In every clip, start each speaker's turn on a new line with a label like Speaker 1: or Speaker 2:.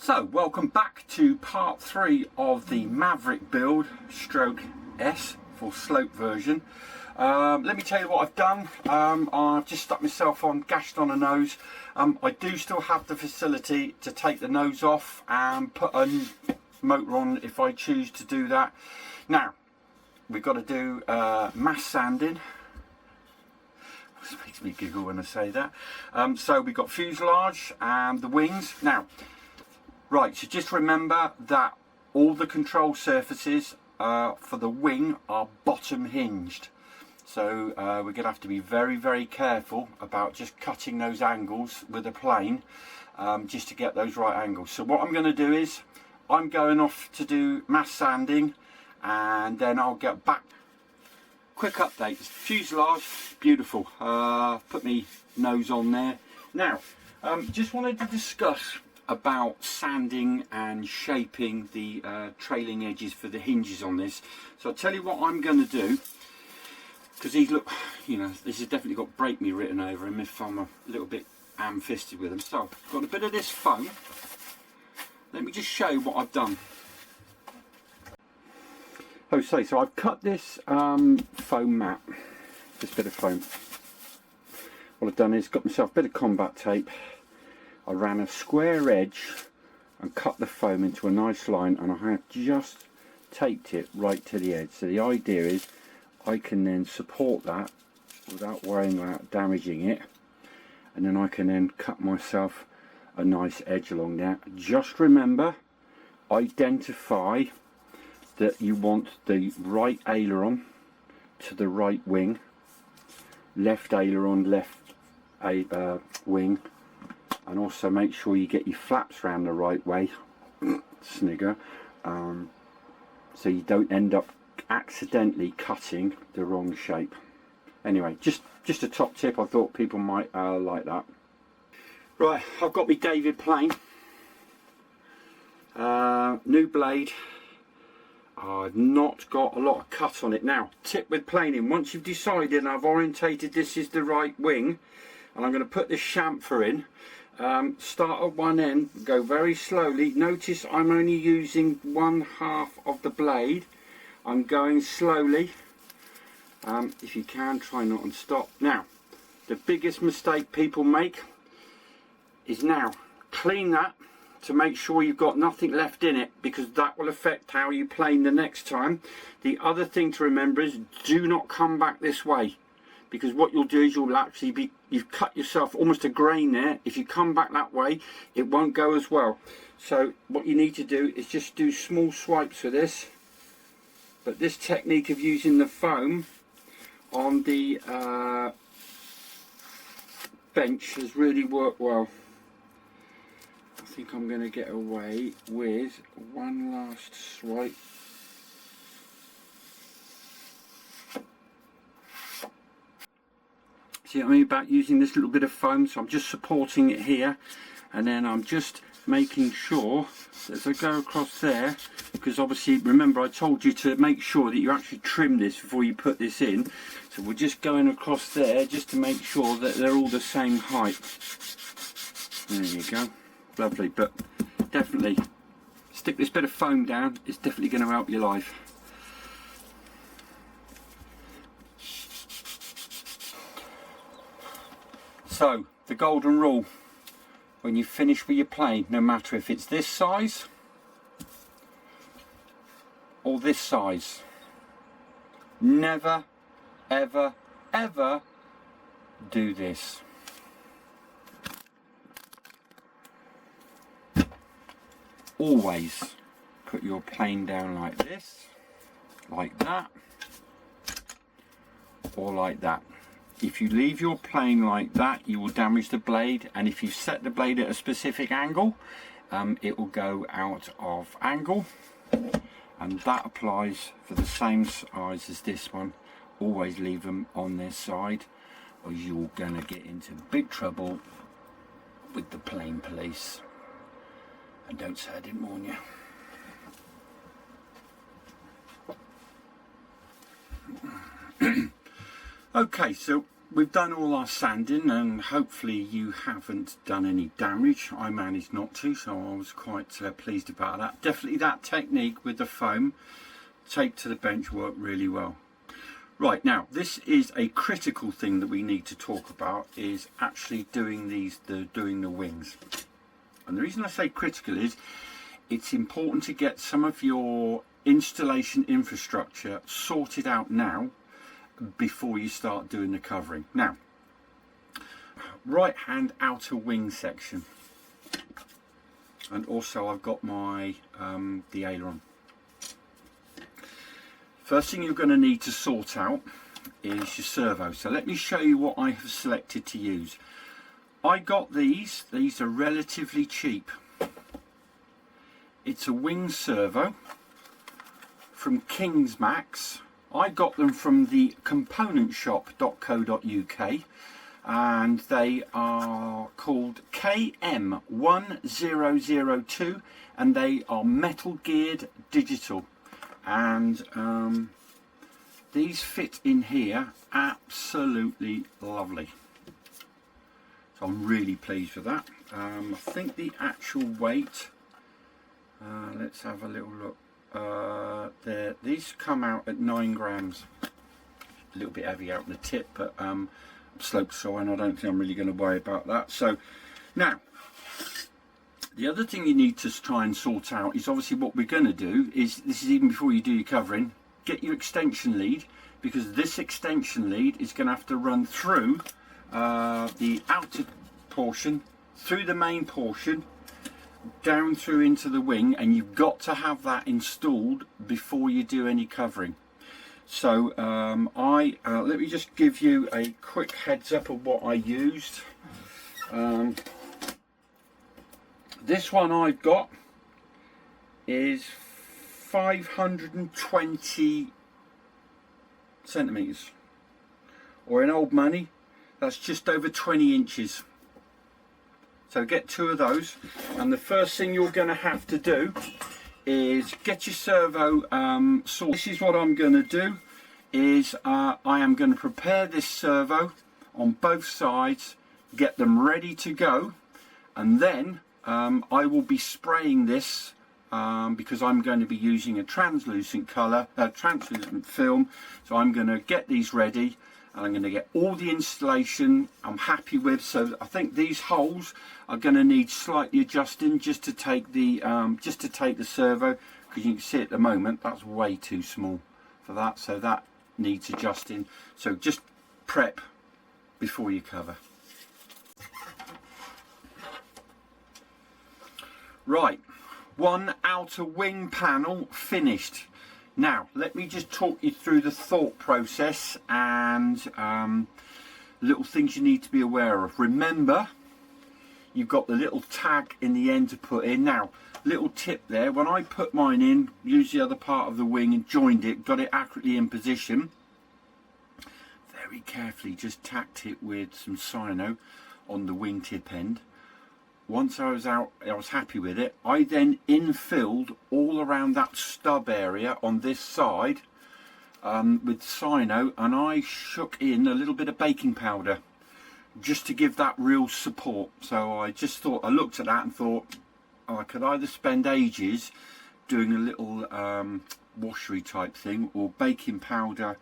Speaker 1: So welcome back to part 3 of the Maverick build stroke S for slope version. Let me tell you what I've done. I've just stuck myself on, gashed on a nose. I do still have the facility to take the nose off and put a motor on if I choose to do that. Now we've got to do mass sanding. This makes me giggle when I say that. So we've got fuselage and the wings. Now right, so just remember that all the control surfaces for the wing are bottom hinged. So we're going to have to be very careful about just cutting those angles with a plane just to get those right angles. So what I'm going to do is I'm going off to do mass sanding and then I'll get back. Quick update, fuselage, beautiful. Put me nose on there. Now, just wanted to discuss about sanding and shaping the trailing edges for the hinges on this. So I'll tell you what I'm going to do, because these look, you know, this has definitely got break me written over him if I'm a little bit ham-fisted with them. So I've got a bit of this foam. Let me just show you what I've done. Okay, so I've cut this foam mat, this bit of foam. What I've done is got myself a bit of combat tape. I ran a square edge and cut the foam into a nice line, and I have just taped it right to the edge. So the idea is I can then support that without worrying about damaging it, and then I can then cut myself a nice edge along there. Just remember, identify that you want the right aileron to the right wing, left aileron, left wing, and also make sure you get your flaps round the right way, snigger, so you don't end up accidentally cutting the wrong shape. Anyway, just a top tip, I thought people might like that. Right, I've got my David plane, new blade. I've not got a lot of cut on it. Now, tip with planing, once you've decided and I've orientated this is the right wing, and I'm going to put this chamfer in, start at one end, go very slowly. Notice I'm only using 1/2 of the blade. I'm going slowly. If you can, try not and stop. Now, the biggest mistake people make is now clean that to make sure you've got nothing left in it, because that will affect how you plane the next time. The other thing to remember is do not come back this way, because what you'll do is you'll actually be, you've cut yourself almost a grain there. If you come back that way, it won't go as well. So what you need to do is just do small swipes for this. But this technique of using the foam on the bench has really worked well. I think I'm going to get away with one last swipe. See what I mean about using this little bit of foam? So I'm just supporting it here, and then I'm just making sure that as I go across there, because obviously remember I told you to make sure that you actually trim this before you put this in. So we're just going across there just to make sure that they're all the same height. There you go. Lovely, but definitely stick this bit of foam down. It's definitely going to help your life. So the golden rule, when you finish with your plane, no matter if it's this size or this size, never ever do this. Always put your plane down like this, like that, or like that. If you leave your plane like that, you will damage the blade, and if you set the blade at a specific angle, it will go out of angle, and that applies for the same size as this one. Always leave them on their side, or you're gonna get into big trouble with the plane police. And don't say I didn't warn you. Okay, so we've done all our sanding, and hopefully you haven't done any damage. I managed not to, so I was quite pleased about that. Definitely that technique with the foam tape to the bench worked really well. Right, now this is a critical thing that we need to talk about, is actually doing doing the wings. And the reason I say critical is it's important to get some of your installation infrastructure sorted out now before you start doing the covering. Now, right hand outer wing section, and also I've got my the aileron. First thing you're going to need to sort out is your servo. So let me show you what I have selected to use. I got these are relatively cheap. It's a wing servo from Kingsmax. I got them from the componentshop.co.uk, and they are called KM1002, and they are metal geared digital, and these fit in here absolutely lovely. So I'm really pleased with that. I think the actual weight, let's have a little look. There, these come out at 9 grams. A little bit heavy out the tip, but slope soil, and I don't think I'm really going to worry about that. So now, the other thing you need to try and sort out is obviously what we're going to do is, this is even before you do your covering, get your extension lead, because this extension lead is going to have to run through the outer portion, through the main portion, down through into the wing, and you've got to have that installed before you do any covering. So let me just give you a quick heads up of what I used. This one I've got is 520 centimeters, or in old money that's just over 20 inches. So get 2 of those, and the first thing you're going to have to do is get your servo sorted. This is what I'm going to do, is I am going to prepare this servo on both sides, get them ready to go, and then I will be spraying this because I'm going to be using a translucent film. So I'm going to get these ready, and I'm going to get all the installation I'm happy with. So I think these holes are going to need slightly adjusting just to take the servo, because you can see at the moment that's way too small for that, so that needs adjusting. So just prep before you cover. Right, one outer wing panel finished. Now let me just talk you through the thought process and little things you need to be aware of. Remember, you've got the little tag in the end to put in. Now, little tip there, when I put mine in, used the other part of the wing and joined it, got it accurately in position, very carefully just tacked it with some cyano on the wing tip end. Once I was happy with it, I then infilled all around that stub area on this side with cyano, and I shook in a little bit of baking powder just to give that real support. So I just thought, I looked at that and thought, oh, I could either spend ages doing a little washery type thing, or baking powder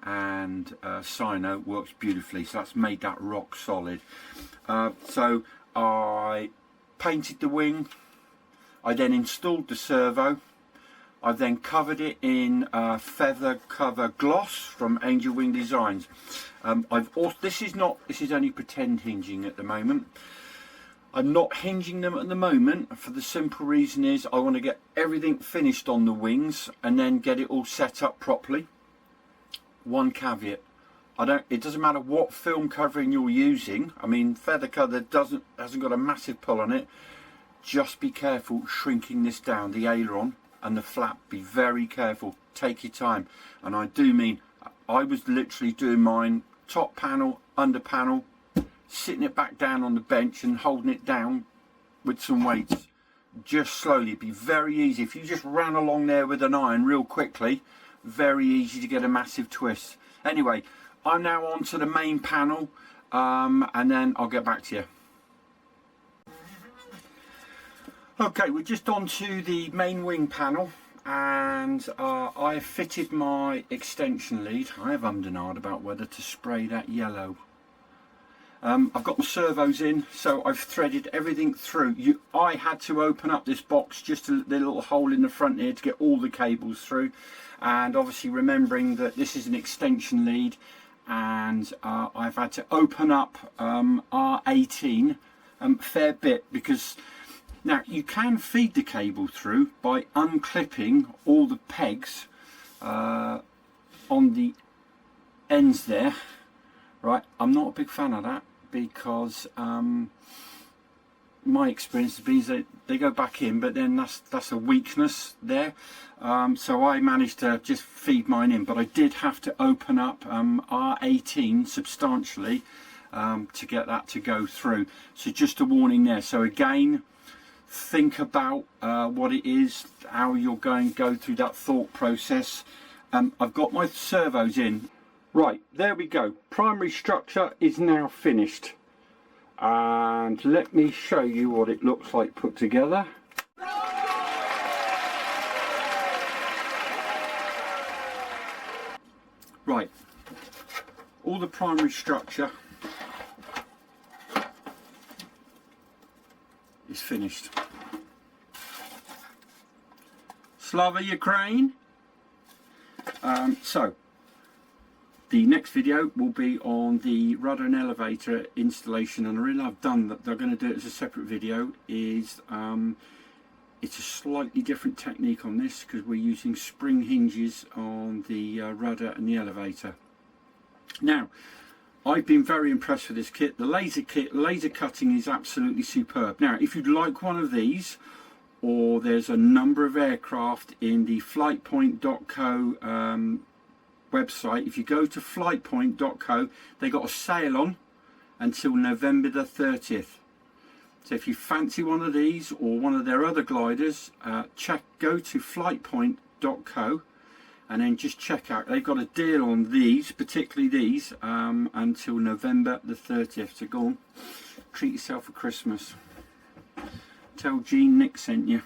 Speaker 1: and cyano works beautifully. So that's made that rock solid. So I painted the wing, I then installed the servo, I then covered it in feather cover gloss from Angel Wing Designs. This is only pretend hinging at the moment. I'm not hinging them at the moment for the simple reason is I want to get everything finished on the wings and then get it all set up properly. One caveat: it doesn't matter what film covering you're using. I mean, feather cover hasn't got a massive pull on it. Just be careful shrinking this down, the aileron and the flap. Be very careful, take your time. And I do mean, I was literally doing mine top panel, under panel, sitting it back down on the bench and holding it down with some weights, just slowly. Be very easy. If you just ran along there with an iron real quickly, very easy to get a massive twist. Anyway, I'm now on to the main panel, and then I'll get back to you. Okay, we're just on to the main wing panel, and I've fitted my extension lead. I have ummed and ahed about whether to spray that yellow. I've got my servos in, so I've threaded everything through. I had to open up this box, just the little hole in the front here, to get all the cables through, and obviously remembering that this is an extension lead, and I've had to open up R18 a fair bit, because now you can feed the cable through by unclipping all the pegs on the ends there. Right, I'm not a big fan of that, because my experience has been that they go back in, but then that's a weakness there. So I managed to just feed mine in, but I did have to open up R18 substantially to get that to go through. So just a warning there. So again, think about what it is, how you're going to go through that thought process. I've got my servos in. Right, there we go. Primary structure is now finished. And let me show you what it looks like put together. Right, all the primary structure is finished. Slava Ukraine. So the next video will be on the rudder and elevator installation, and the reason I've done that, they're going to do it as a separate video, is it's a slightly different technique on this, because we're using spring hinges on the rudder and the elevator. Now, I've been very impressed with this kit. The laser cutting is absolutely superb. Now, if you'd like one of these, or there's a number of aircraft in the flightpoint.co website. If you go to flightpoint.co, they got a sale on until November the 30th. So if you fancy one of these or one of their other gliders, go to flightpoint.co and then just check out. They've got a deal on these, particularly these, until November the 30th. So go on, treat yourself for Christmas. Tell Jean Nick sent you.